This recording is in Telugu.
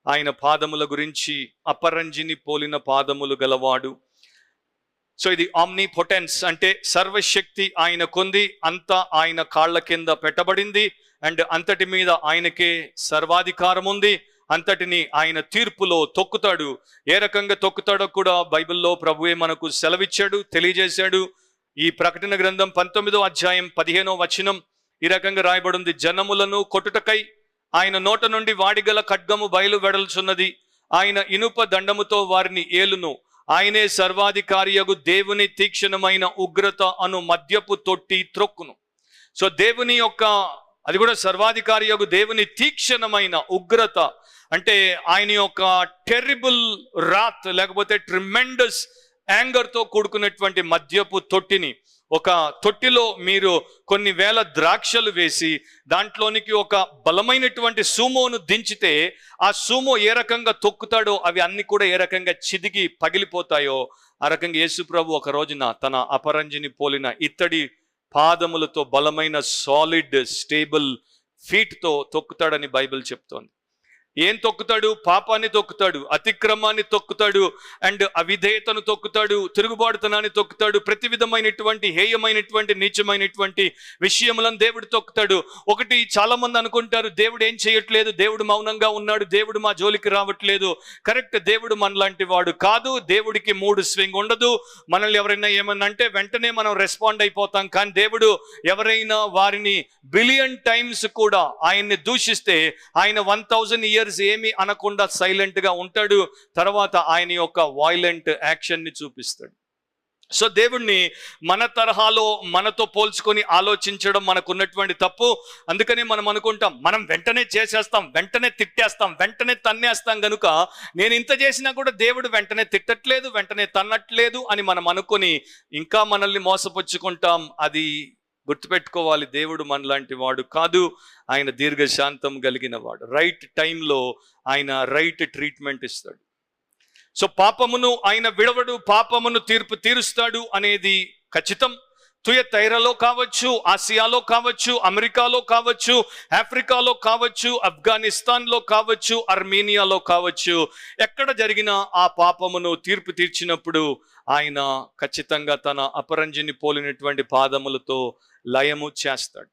ఆయన పాదముల గురించి అపరంజిని పోలిన పాదములు గలవాడు. సో ఇది ఆమ్నిపొటెన్స్ అంటే సర్వశక్తి ఆయన కొంది, అంతా ఆయన కాళ్ళ కింద పెట్టబడింది. అండ్ అంతటి మీద ఆయనకే సర్వాధికారం ఉంది. అంతటిని ఆయన తీర్పులో తొక్కుతాడు. ఏ రకంగా తొక్కుతాడో కూడా బైబిల్లో ప్రభువే మనకు సెలవిచ్చాడు, తెలియజేశాడు. ఈ ప్రకటన గ్రంథం 19వ అధ్యాయం 15వ వచనం ఈ రకంగా రాయబడింది: జనములను కొట్టుటకై ఆయన నోట నుండి వాడిగల ఖడ్గము బయలు వెడల్చున్నది. ఆయన ఇనుప దండముతో వారిని ఏలును. ఆయనే సర్వాధికారియగు దేవుని తీక్షణమైన ఉగ్రత అను మద్యపు తొట్టి త్రొక్కును. సో దేవుని యొక్క, అది కూడా సర్వాధికారియగు దేవుని తీక్షణమైన ఉగ్రత అంటే ఆయన యొక్క టెరిబుల్ రాత్, లేకపోతే ట్రిమెండస్ యాంగర్తో కూడుకున్నటువంటి మద్యపు తొట్టిని, ఒక తొట్టిలో మీరు కొన్ని వేల ద్రాక్షలు వేసి దాంట్లోనికి ఒక బలమైనటువంటి సూమోను దించితే ఆ సూమో ఏ రకంగా తొక్కుతాడో అవి అన్ని కూడా ఏ రకంగా చిదిగి పగిలిపోతాయో ఆ రకంగా యేసు ప్రభు ఒక రోజున తన అపరంజిని పోలిన ఇత్తడి పాదములతో బలమైన సాలిడ్ స్టేబుల్ ఫీట్తో తొక్కుతాడని బైబిల్ చెప్తోంది. ఏం తొక్కుతాడు? పాపాన్ని తొక్కుతాడు, అతిక్రమాన్ని తొక్కుతాడు, అండ్ అవిధేయతను తొక్కుతాడు, తిరుగుబాటుతనాన్ని తొక్కుతాడు, ప్రతి విధమైనటువంటి హేయమైనటువంటి నీచమైనటువంటి విషయములను దేవుడు తొక్కుతాడు. ఒకటి, చాలా మంది అనుకుంటారు దేవుడు ఏం చేయట్లేదు, దేవుడు మౌనంగా ఉన్నాడు, దేవుడు మా జోలికి రావట్లేదు. కరెక్ట్, దేవుడు మనలాంటి వాడు కాదు. దేవుడికి మూడు స్వింగ్ ఉండదు. మనల్ని ఎవరైనా ఏమన్నా అంటే వెంటనే మనం రెస్పాండ్ అయిపోతాం. కానీ దేవుడు ఎవరైనా వారిని బిలియన్ టైమ్స్ కూడా ఆయన్ని దూషిస్తే ఆయన 1000 years ఏమి అనకుండా సైలెంట్ గా ఉంటాడు. తర్వాత ఆయన యొక్క వైలెంట్ యాక్షన్ ని చూపిస్తాడు. సో దేవుణ్ణి మన తరహాలో మనతో పోల్చుకొని ఆలోచించడం మనకున్నటువంటి తప్పు. అందుకని మనం అనుకుంటాం మనం వెంటనే చేసేస్తాం, వెంటనే తిట్టేస్తాం, వెంటనే తన్నేస్తాం. కనుక నేను ఇంత చేసినా కూడా దేవుడు వెంటనే తిట్టట్లేదు, వెంటనే తన్నట్లేదు అని మనం అనుకొని ఇంకా మనల్ని మోసపుచ్చుకుంటాం. అది గుర్తుపెట్టుకోవాలి, దేవుడు మనలాంటి వాడు కాదు. ఆయన దీర్ఘశాంతం కలిగిన వాడు. రైట్ టైంలో ఆయన రైట్ ట్రీట్మెంట్ ఇస్తాడు. సో పాపమును ఆయన విడవడు, పాపమును తీరుస్తాడు అనేది ఖచ్చితం. తుయతైరలో కావచ్చు, ఆసియాలో కావచ్చు, అమెరికాలో కావచ్చు, ఆఫ్రికాలో కావచ్చు, ఆఫ్ఘనిస్తాన్లో కావచ్చు, అర్మేనియాలో కావచ్చు, ఎక్కడ జరిగినా ఆ పాపమును తీర్పు తీర్చినప్పుడు ఆయన ఖచ్చితంగా తన అపరంజిని పోలినటువంటి పాదములతో లయము చేస్తాడు.